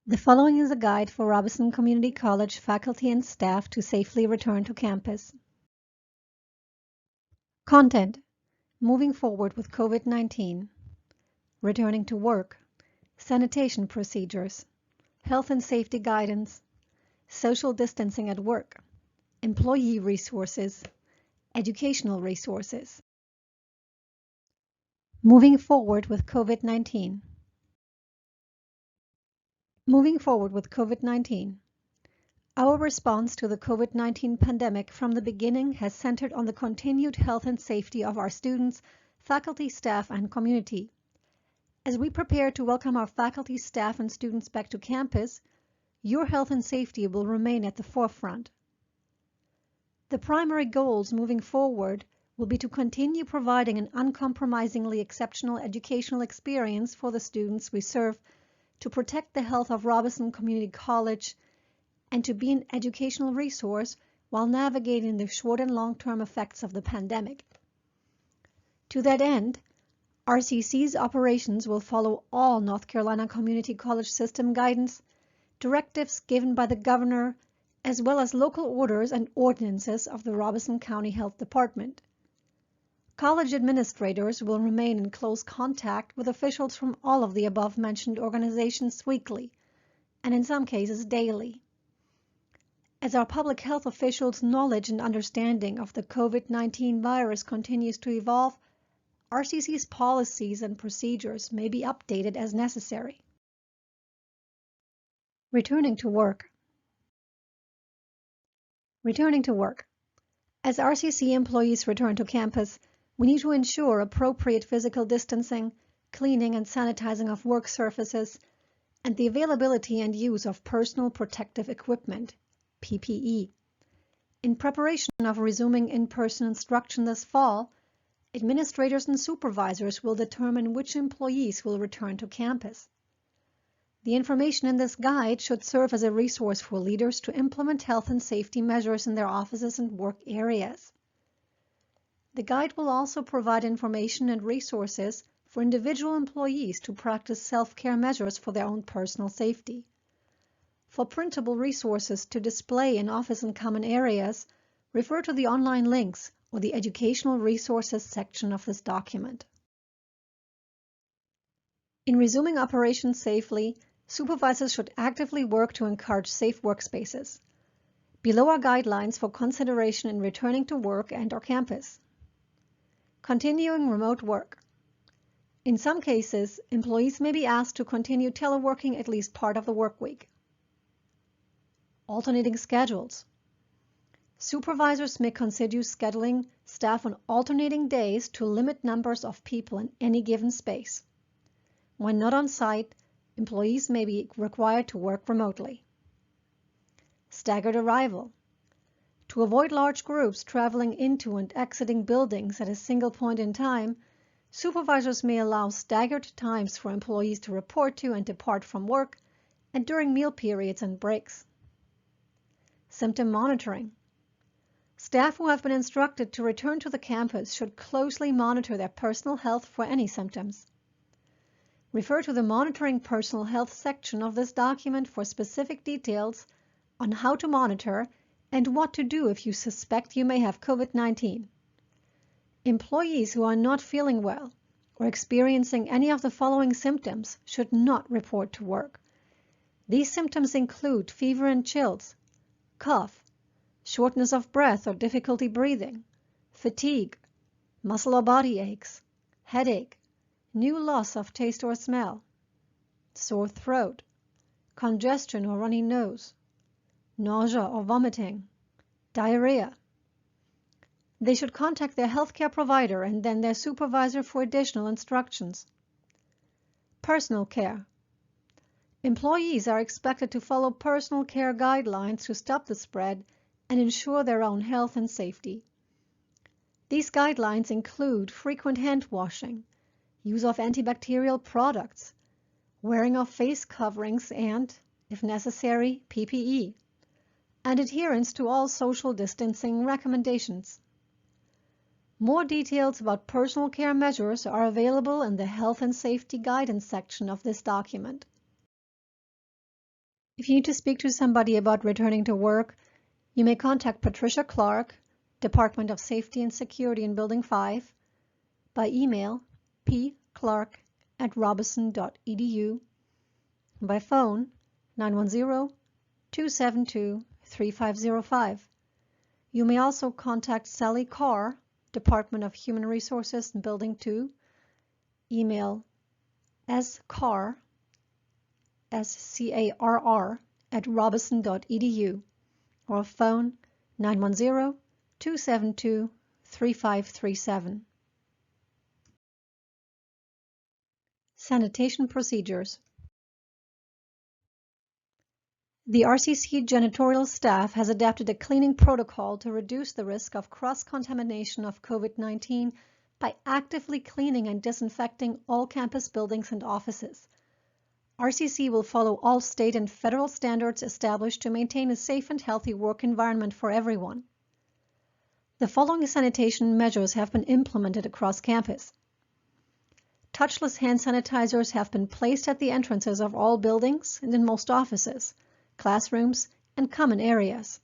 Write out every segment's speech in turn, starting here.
The following is a guide for Robinson Community College faculty and staff to safely return to campus. Content: moving forward with COVID-19, returning to work, sanitation procedures, health and safety guidance, social distancing at work, employee resources, educational resources. Moving forward with COVID-19. Moving forward with COVID-19. Our response to the COVID-19 pandemic from the beginning has centered on the continued health and safety of our students, faculty, staff, and community. As we prepare to welcome our faculty, staff, and students back to campus, your health and safety will remain at the forefront. The primary goals moving forward will be to continue providing an uncompromisingly exceptional educational experience for the students we serve, to protect the health of Robinson Community College, and to be an educational resource while navigating the short and long-term effects of the pandemic. To that end, RCC's operations will follow all North Carolina Community College System guidance, directives given by the governor, as well as local orders and ordinances of the Robinson County Health Department. College administrators will remain in close contact with officials from all of the above-mentioned organizations weekly, and in some cases daily. As our public health officials' knowledge and understanding of the COVID-19 virus continues to evolve, RCC's policies and procedures may be updated as necessary. Returning to work. Returning to work. As RCC employees return to campus, we need to ensure appropriate physical distancing, cleaning and sanitizing of work surfaces, and the availability and use of personal protective equipment, PPE. In preparation of resuming in-person instruction this fall, administrators and supervisors will determine which employees will return to campus. The information in this guide should serve as a resource for leaders to implement health and safety measures in their offices and work areas. The guide will also provide information and resources for individual employees to practice self-care measures for their own personal safety. For printable resources to display in office and common areas, refer to the online links or the Educational Resources section of this document. In resuming operations safely, supervisors should actively work to encourage safe workspaces. Below are guidelines for consideration in returning to work and/or campus. Continuing remote work. In some cases, employees may be asked to continue teleworking at least part of the work week. Alternating schedules. Supervisors may consider scheduling staff on alternating days to limit numbers of people in any given space. When not on site, employees may be required to work remotely. Staggered arrival. To avoid large groups traveling into and exiting buildings at a single point in time, supervisors may allow staggered times for employees to report to and depart from work, and during meal periods and breaks. Symptom monitoring. Staff who have been instructed to return to the campus should closely monitor their personal health for any symptoms. Refer to the Monitoring Personal Health section of this document for specific details on how to monitor and what to do if you suspect you may have COVID-19. Employees who are not feeling well or experiencing any of the following symptoms should not report to work. These symptoms include fever and chills, cough, shortness of breath or difficulty breathing, fatigue, muscle or body aches, headache, new loss of taste or smell, sore throat, congestion or runny nose, nausea or vomiting, diarrhea. They should contact their healthcare provider and then their supervisor for additional instructions. Personal care. Employees are expected to follow personal care guidelines to stop the spread and ensure their own health and safety. These guidelines include frequent hand washing, use of antibacterial products, wearing of face coverings and, if necessary, PPE, and adherence to all social distancing recommendations. More details about personal care measures are available in the Health and Safety Guidance section of this document. If you need to speak to somebody about returning to work, you may contact Patricia Clark, Department of Safety and Security in Building 5, by email pclark@robison.edu, by phone 910-272-3505. You may also contact Sally Carr, Department of Human Resources in Building 2, email scarr, SCARR, @robison.edu, or phone 910-272-3537. Sanitation Procedures. The RCC janitorial staff has adapted a cleaning protocol to reduce the risk of cross-contamination of COVID-19 by actively cleaning and disinfecting all campus buildings and offices. RCC will follow all state and federal standards established to maintain a safe and healthy work environment for everyone. The following sanitation measures have been implemented across campus. Touchless hand sanitizers have been placed at the entrances of all buildings and in most offices, classrooms, and common areas.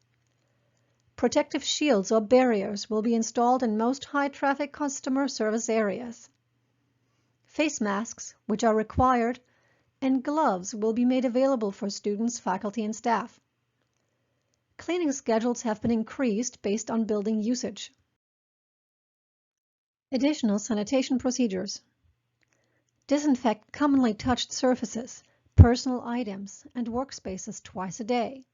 Protective shields or barriers will be installed in most high-traffic customer service areas. Face masks, which are required, and gloves will be made available for students, faculty, and staff. Cleaning schedules have been increased based on building usage. Additional sanitation procedures. Disinfect commonly touched surfaces, personal items, and workspaces twice a day.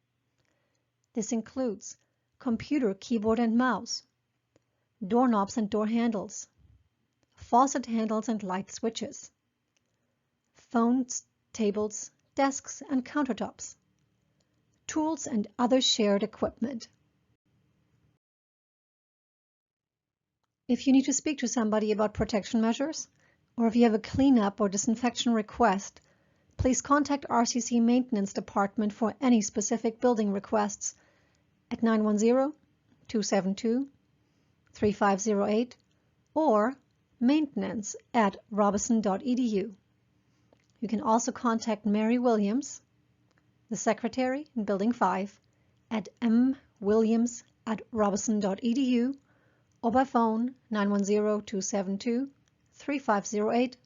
This includes computer keyboard and mouse, doorknobs and door handles, faucet handles and light switches, phones, tables, desks, and countertops, tools and other shared equipment. If you need to speak to somebody about protection measures, or if you have a cleanup or disinfection request, please contact RCC Maintenance Department for any specific building requests at 910-272-3508 or maintenance@robison.edu. You can also contact Mary Williams, the secretary in Building 5, at mwilliams@robison.edu or by phone 910-272-3508.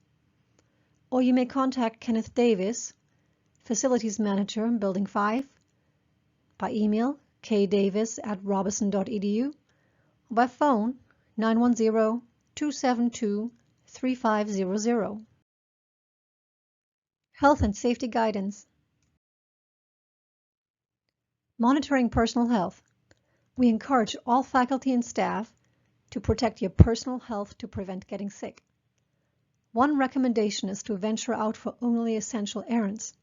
Or you may contact Kenneth Davis, Facilities Manager in Building 5, by email kdavis@robison.edu, or by phone 910-272-3500. Health and safety guidance. Monitoring personal health. We encourage all faculty and staff to protect your personal health to prevent getting sick. One recommendation is to venture out for only essential errands.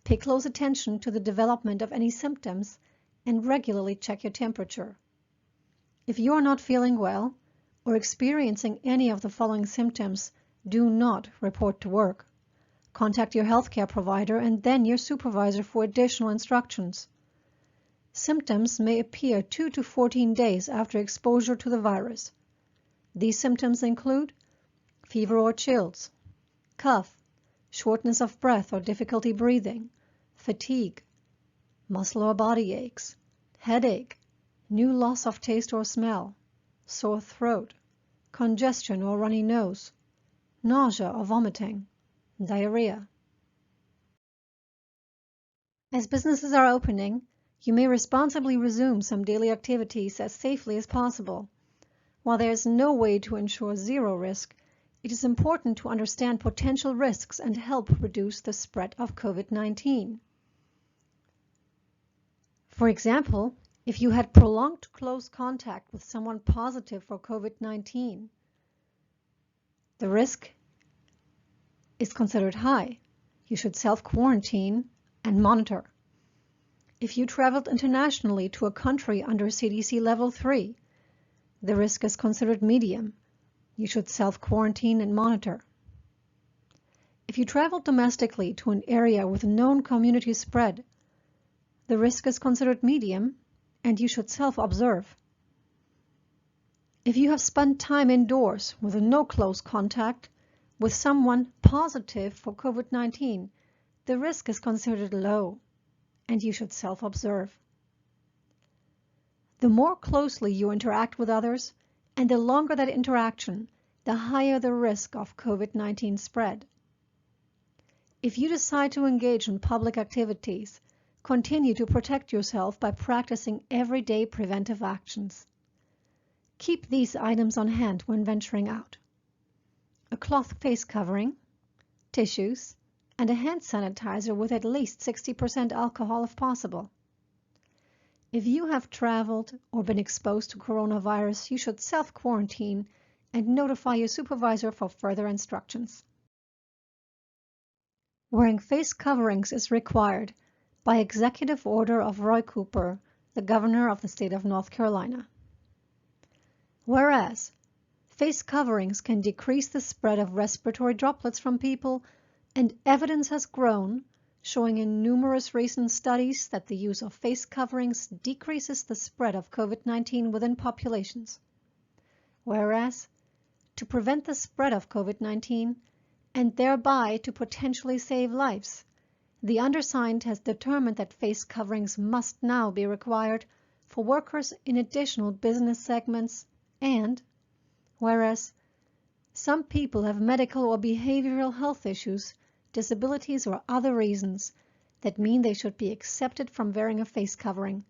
Pay close attention to the development of any symptoms and regularly check your temperature. If you are not feeling well or experiencing any of the following symptoms, do not report to work. Contact your healthcare provider and then your supervisor for additional instructions. Symptoms may appear 2 to 14 days after exposure to the virus. These symptoms include fever or chills, cough, shortness of breath or difficulty breathing, fatigue, muscle or body aches, headache, new loss of taste or smell, sore throat, congestion or runny nose, nausea or vomiting, diarrhea. As businesses are opening, you may responsibly resume some daily activities as safely as possible. While there is no way to ensure zero risk, it is important to understand potential risks and help reduce the spread of COVID-19. For example, if you had prolonged close contact with someone positive for COVID-19, the risk is considered high. You should self-quarantine and monitor. If you traveled internationally to a country under CDC Level 3, the risk is considered medium. You should self-quarantine and monitor. If you traveled domestically to an area with known community spread, the risk is considered medium and you should self-observe. If you have spent time indoors with no close contact with someone positive for COVID-19, the risk is considered low. and you should self-observe. The more closely you interact with others, and the longer that interaction, the higher the risk of COVID-19 spread. If you decide to engage in public activities, continue to protect yourself by practicing everyday preventive actions. Keep these items on hand when venturing out: a cloth face covering, tissues, and a hand sanitizer with at least 60% alcohol if possible. If you have traveled or been exposed to coronavirus, you should self-quarantine and notify your supervisor for further instructions. Wearing face coverings is required by executive order of Roy Cooper, the governor of the state of North Carolina. Whereas, face coverings can decrease the spread of respiratory droplets from people, and evidence has grown showing in numerous recent studies that the use of face coverings decreases the spread of COVID-19 within populations. Whereas, to prevent the spread of COVID-19 and thereby to potentially save lives, the undersigned has determined that face coverings must now be required for workers in additional business segments, and whereas some people have medical or behavioral health issues, disabilities, or other reasons that mean they should be exempted from wearing a face covering,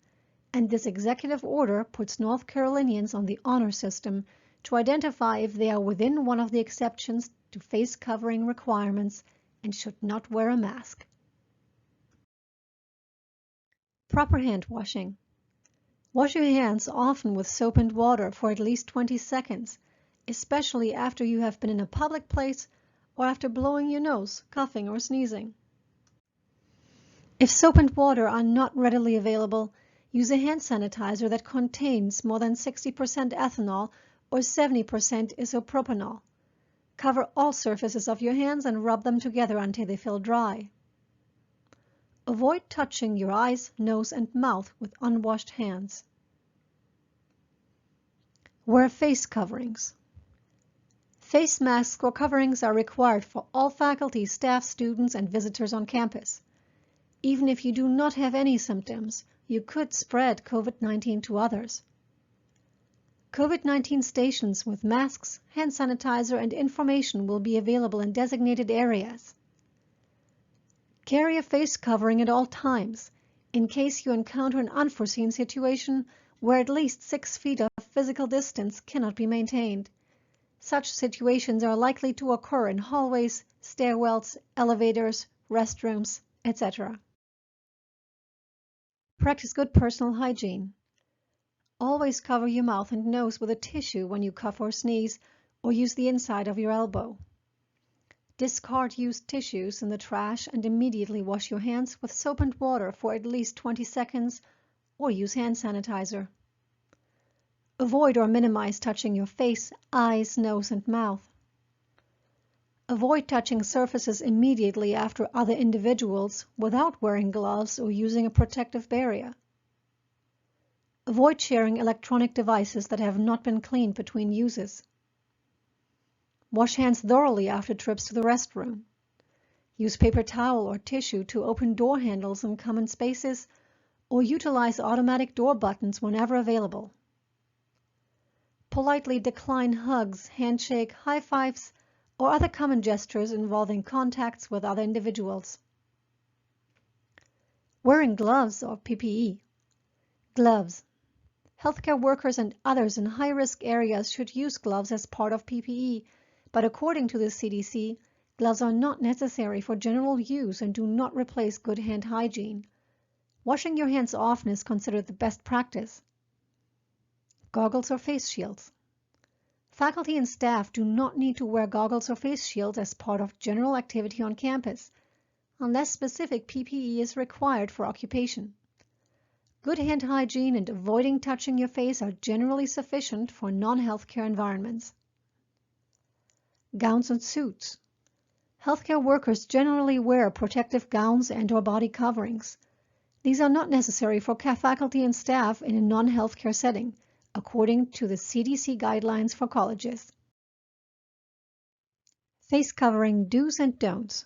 and this executive order puts North Carolinians on the honor system to identify if they are within one of the exceptions to face covering requirements and should not wear a mask. Proper hand washing. Wash your hands often with soap and water for at least 20 seconds, especially after you have been in a public place or after blowing your nose, coughing, or sneezing. If soap and water are not readily available, use a hand sanitizer that contains more than 60% ethanol or 70% isopropanol. Cover all surfaces of your hands and rub them together until they feel dry. Avoid touching your eyes, nose, and mouth with unwashed hands. Wear face coverings. Face masks or coverings are required for all faculty, staff, students, and visitors on campus. Even if you do not have any symptoms, you could spread COVID-19 to others. COVID-19 stations with masks, hand sanitizer, and information will be available in designated areas. Carry a face covering at all times, in case you encounter an unforeseen situation where at least 6 feet of physical distance cannot be maintained. Such situations are likely to occur in hallways, stairwells, elevators, restrooms, etc. Practice good personal hygiene. Always cover your mouth and nose with a tissue when you cough or sneeze, or use the inside of your elbow. Discard used tissues in the trash and immediately wash your hands with soap and water for at least 20 seconds, or use hand sanitizer. Avoid or minimize touching your face, eyes, nose, and mouth. Avoid touching surfaces immediately after other individuals without wearing gloves or using a protective barrier. Avoid sharing electronic devices that have not been cleaned between uses. Wash hands thoroughly after trips to the restroom. Use paper towel or tissue to open door handles in common spaces, or utilize automatic door buttons whenever available. Politely decline hugs, handshake, high fives, or other common gestures involving contacts with other individuals. Wearing gloves or PPE. Gloves. Healthcare workers and others in high-risk areas should use gloves as part of PPE, but according to the CDC, gloves are not necessary for general use and do not replace good hand hygiene. Washing your hands often is considered the best practice. Goggles or face shields. Faculty and staff do not need to wear goggles or face shields as part of general activity on campus, unless specific PPE is required for occupation. Good hand hygiene and avoiding touching your face are generally sufficient for non-healthcare environments. Gowns and suits. Healthcare workers generally wear protective gowns and/or body coverings. These are not necessary for faculty and staff in a non-healthcare setting, according to the CDC guidelines for colleges. Face covering do's and don'ts.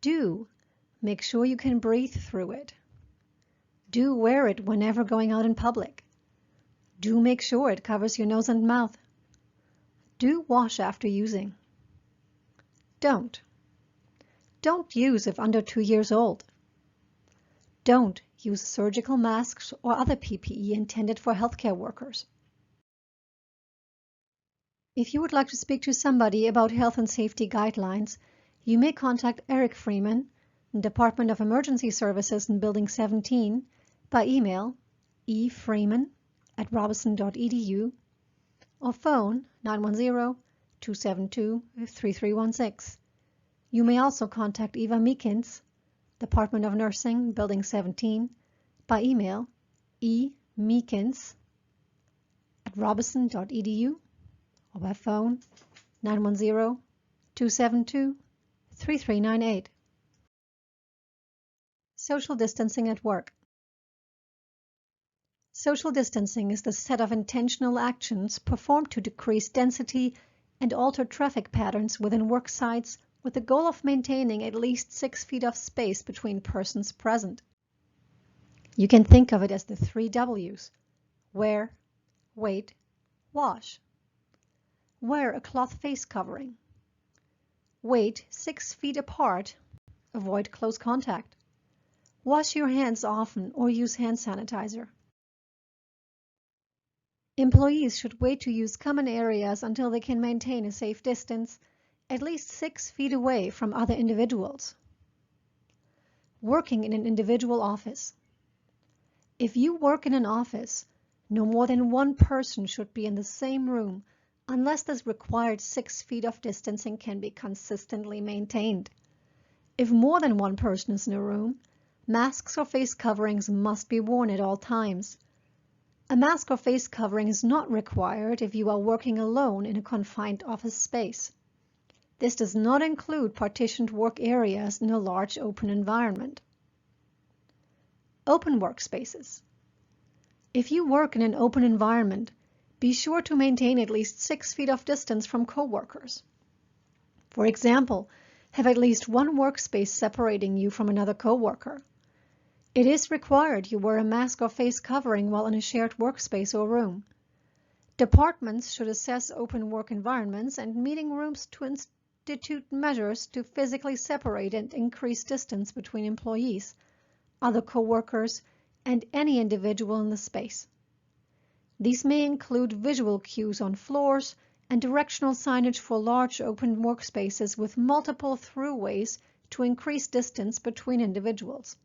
Do. Make sure you can breathe through it. Do wear it whenever going out in public. Do make sure it covers your nose and mouth. Do wash after using. Don't. Don't use if under 2 years old. Don't use surgical masks or other PPE intended for healthcare workers. If you would like to speak to somebody about health and safety guidelines, you may contact Eric Freeman, Department of Emergency Services in Building 17, by email efreeman@robison.edu or phone 910-272-3316. You may also contact Eva Meekins, Department of Nursing, Building 17, by email emeekins@robison.edu or by phone 910-272-3398. Social distancing at work. Social distancing is the set of intentional actions performed to decrease density and alter traffic patterns within work sites with the goal of maintaining at least 6 feet of space between persons present. You can think of it as the 3 W's: wear, wait, wash. Wear a cloth face covering. Wait 6 feet apart. Avoid close contact. Wash your hands often or use hand sanitizer. Employees should wait to use common areas until they can maintain a safe distance, at least 6 feet away from other individuals. Working in an individual office. If you work in an office, no more than one person should be in the same room unless this required 6 feet of distancing can be consistently maintained. If more than one person is in a room, masks or face coverings must be worn at all times. A mask or face covering is not required if you are working alone in a confined office space. This does not include partitioned work areas in a large open environment. Open workspaces. If you work in an open environment, be sure to maintain at least 6 feet of distance from coworkers. For example, have at least one workspace separating you from another coworker. It is required you wear a mask or face covering while in a shared workspace or room. Departments should assess open work environments and meeting rooms to institute measures to physically separate and increase distance between employees, other coworkers, and any individual in the space. These may include visual cues on floors and directional signage for large open workspaces with multiple throughways to increase distance between individuals.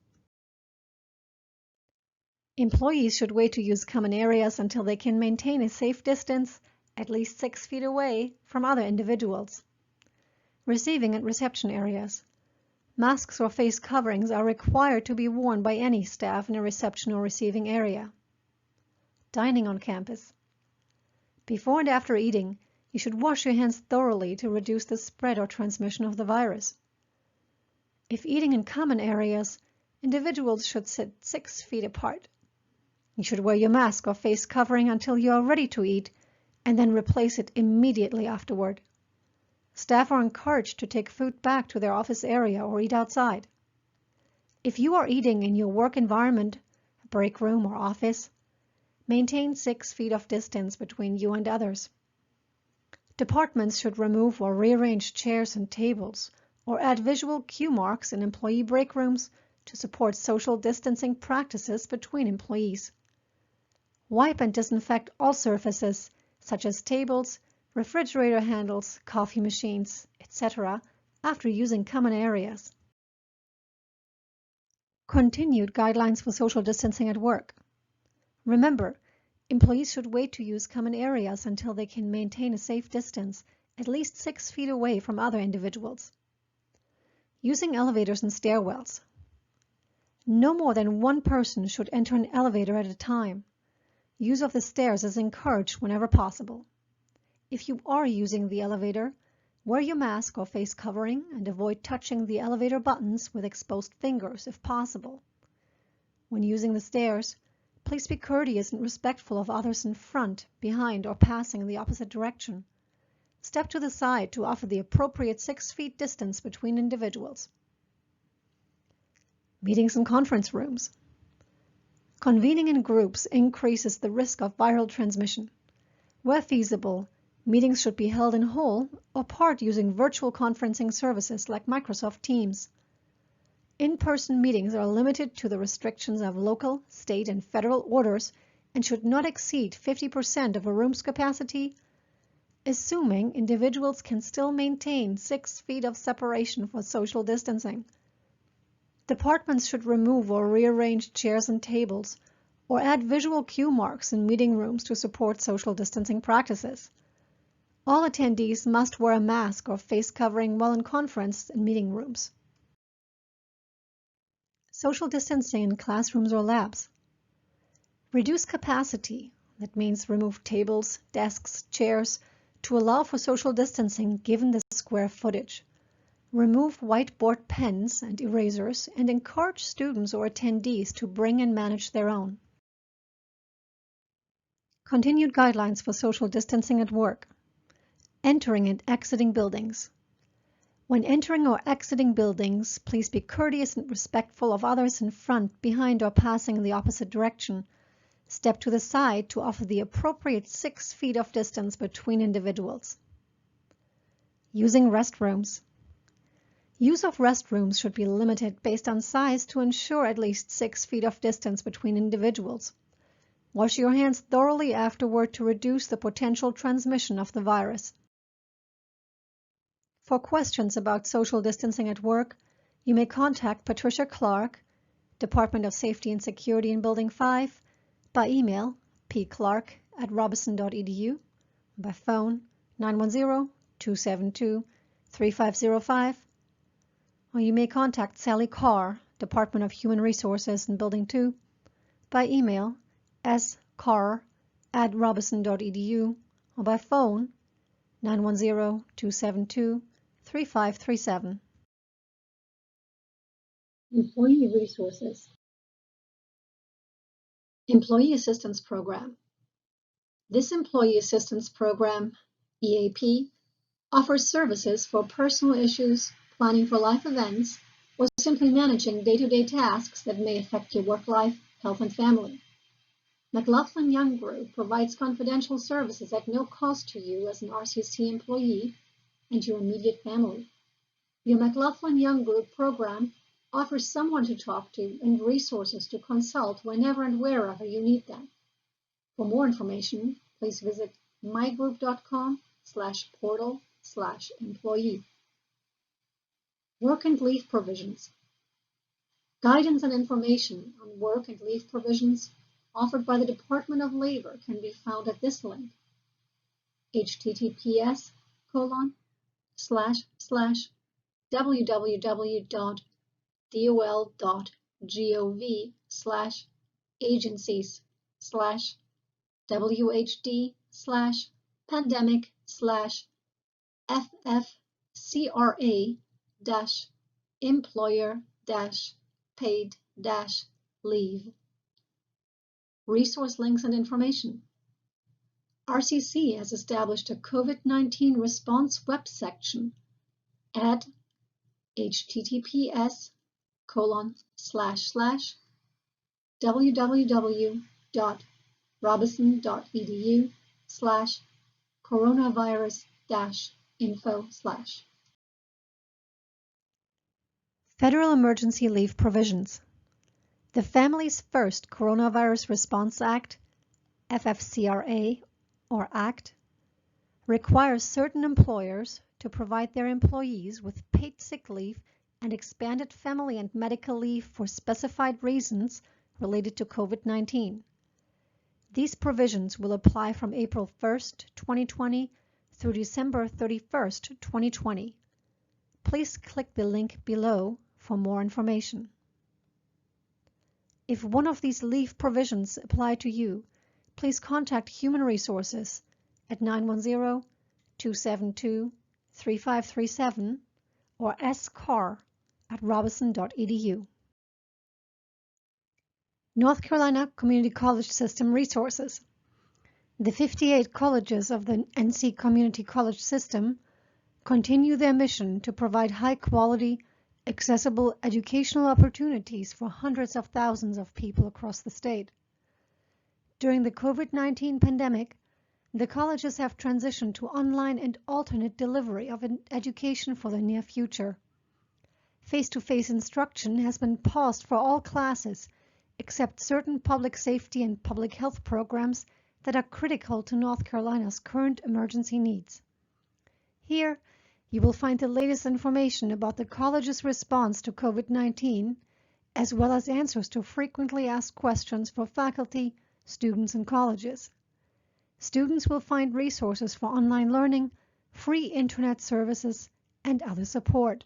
Employees should wait to use common areas until they can maintain a safe distance, at least 6 feet away, from other individuals. Receiving and reception areas. Masks or face coverings are required to be worn by any staff in a reception or receiving area. Dining on campus. Before and after eating, you should wash your hands thoroughly to reduce the spread or transmission of the virus. If eating in common areas, individuals should sit 6 feet apart. You should wear your mask or face covering until you are ready to eat and then replace it immediately afterward. Staff are encouraged to take food back to their office area or eat outside. If you are eating in your work environment, break room or office, maintain 6 feet of distance between you and others. Departments should remove or rearrange chairs and tables or add visual cue marks in employee break rooms to support social distancing practices between employees. Wipe and disinfect all surfaces, such as tables, refrigerator handles, coffee machines, etc., after using common areas. Continued guidelines for social distancing at work. Remember, employees should wait to use common areas until they can maintain a safe distance, at least 6 feet away from other individuals. Using elevators and stairwells. No more than one person should enter an elevator at a time. Use of the stairs is encouraged whenever possible. If you are using the elevator, wear your mask or face covering and avoid touching the elevator buttons with exposed fingers if possible. When using the stairs, please be courteous and respectful of others in front, behind, or passing in the opposite direction. Step to the side to offer the appropriate 6 feet distance between individuals. Meetings and conference rooms. Convening in groups increases the risk of viral transmission. Where feasible, meetings should be held in whole or part using virtual conferencing services like Microsoft Teams. In-person meetings are limited to the restrictions of local, state, and federal orders and should not exceed 50% of a room's capacity, assuming individuals can still maintain 6 feet of separation for social distancing. Departments should remove or rearrange chairs and tables, or add visual cue marks in meeting rooms to support social distancing practices. All attendees must wear a mask or face covering while in conference and meeting rooms. Social distancing in classrooms or labs. Reduce capacity, that means remove tables, desks, chairs, to allow for social distancing given the square footage. Remove whiteboard pens and erasers and encourage students or attendees to bring and manage their own. Continued guidelines for social distancing at work. Entering and exiting buildings. When entering or exiting buildings, please be courteous and respectful of others in front, behind, or passing in the opposite direction. Step to the side to offer the appropriate 6 feet of distance between individuals. Using restrooms. Use of restrooms should be limited based on size to ensure at least 6 feet of distance between individuals. Wash your hands thoroughly afterward to reduce the potential transmission of the virus. For questions about social distancing at work, you may contact Patricia Clark, Department of Safety and Security in Building 5, by email pclark@robison.edu, by phone 910-272-3505, or you may contact Sally Carr, Department of Human Resources in Building 2, by email scarr@robison.edu, or by phone 910-272-3537. Employee Resources. Employee Assistance Program. This Employee Assistance Program, EAP, offers services for personal issues, planning for life events, or simply managing day-to-day tasks that may affect your work life, health, and family. McLaughlin Young Group provides confidential services at no cost to you as an RCC employee and your immediate family. Your McLaughlin Young Group program offers someone to talk to and resources to consult whenever and wherever you need them. For more information, please visit mygroup.com/portal/employee. Work and leave provisions. Guidance and information on work and leave provisions offered by the Department of Labor can be found at this link, www.dol.gov/agencies/WHO/pandemic/FFCRA-employer-paid-leave. Resource links and information. RCC has established a COVID-19 response web section at https://www.robison.edu/coronavirus-info/. Federal Emergency Leave Provisions. The Families First Coronavirus Response Act, FFCRA, or Act, requires certain employers to provide their employees with paid sick leave and expanded family and medical leave for specified reasons related to COVID-19. These provisions will apply from April 1st, 2020 through December 31st, 2020. Please click the link below for more information. If one of these leave provisions apply to you, please contact Human Resources at 910-272-3537 or scarr@robison.edu. North Carolina Community College System Resources. The 58 colleges of the NC Community College System continue their mission to provide high-quality, accessible educational opportunities for hundreds of thousands of people across the state. During the COVID-19 pandemic, the colleges have transitioned to online and alternate delivery of education for the near future. Face-to-face instruction has been paused for all classes, except certain public safety and public health programs that are critical to North Carolina's current emergency needs. Here, you will find the latest information about the college's response to COVID-19, as well as answers to frequently asked questions for faculty, students, and colleges. Students will find resources for online learning, free internet services, and other support.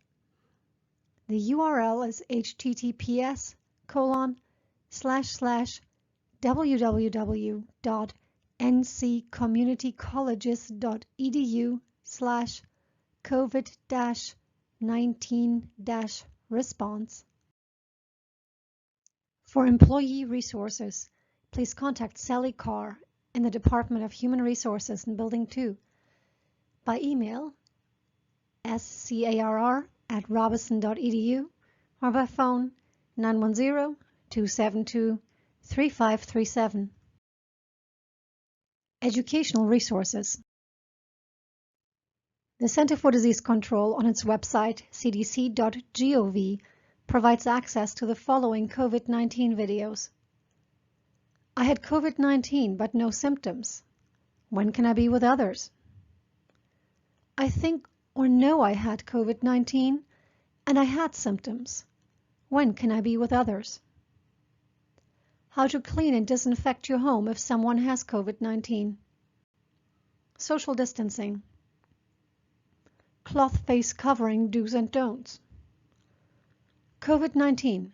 The URL is https://www.ncommunitycolleges.edu/covid-19-response. For employee resources, please contact Sally Carr in the Department of Human Resources in Building 2 by email scarr@robison.edu or by phone 910-272-3537. Educational resources. The Center for Disease Control on its website cdc.gov provides access to the following COVID-19 videos. I had COVID-19 but no symptoms. When can I be with others? I think or know I had COVID-19 and I had symptoms. When can I be with others? How to clean and disinfect your home if someone has COVID-19. Social distancing. Cloth face covering do's and don'ts. COVID-19.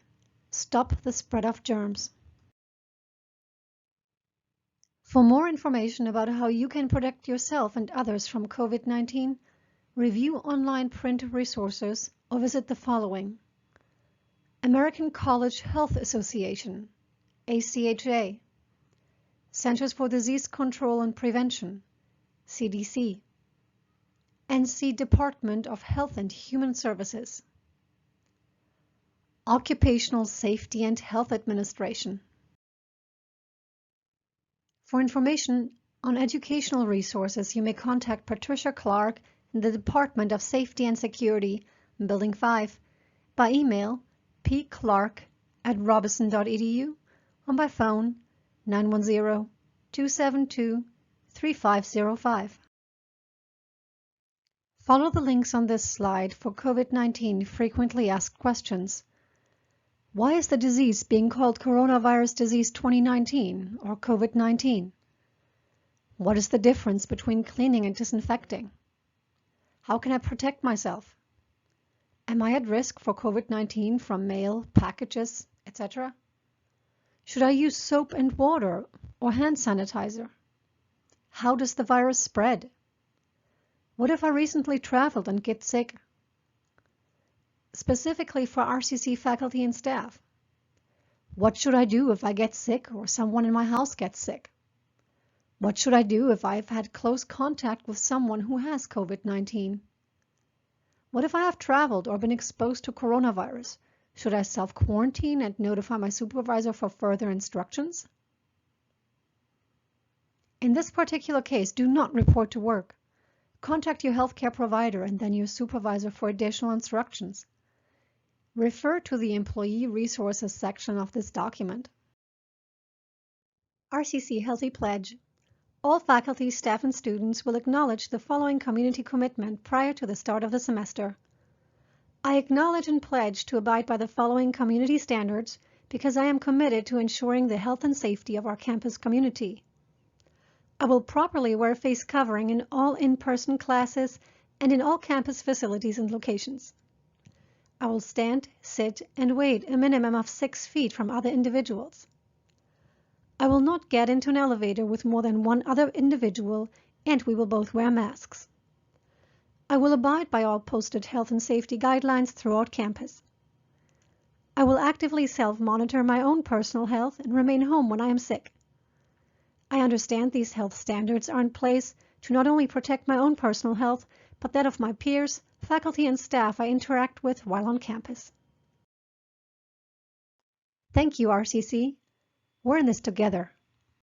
Stop the spread of germs. For more information about how you can protect yourself and others from COVID-19, review online print resources or visit the following: American College Health Association, ACHA, Centers for Disease Control and Prevention, CDC, NC Department of Health and Human Services, Occupational Safety and Health Administration. For information on educational resources, you may contact Patricia Clark in the Department of Safety and Security, Building 5, by email pclark@robison.edu or by phone 910-272-3505. Follow the links on this slide for COVID-19 frequently asked questions. Why is the disease being called coronavirus disease 2019 or COVID-19? What is the difference between cleaning and disinfecting? How can I protect myself? Am I at risk for COVID-19 from mail, packages, etc.? Should I use soap and water or hand sanitizer? How does the virus spread? What if I recently traveled and get sick? Specifically for RCC faculty and staff, what should I do if I get sick or someone in my house gets sick? What should I do if I've had close contact with someone who has COVID-19? What if I have traveled or been exposed to coronavirus? Should I self-quarantine and notify my supervisor for further instructions? In this particular case, do not report to work. Contact your healthcare provider and then your supervisor for additional instructions. Refer to the Employee Resources section of this document. RCC Healthy Pledge. All faculty, staff, and students will acknowledge the following community commitment prior to the start of the semester. I acknowledge and pledge to abide by the following community standards because I am committed to ensuring the health and safety of our campus community. I will properly wear face covering in all in-person classes and in all campus facilities and locations. I will stand, sit, and wait a minimum of 6 feet from other individuals. I will not get into an elevator with more than one other individual, and we will both wear masks. I will abide by all posted health and safety guidelines throughout campus. I will actively self-monitor my own personal health and remain home when I am sick. I understand these health standards are in place to not only protect my own personal health, but that of my peers, faculty and staff I interact with while on campus. Thank you, RCC. We're in this together.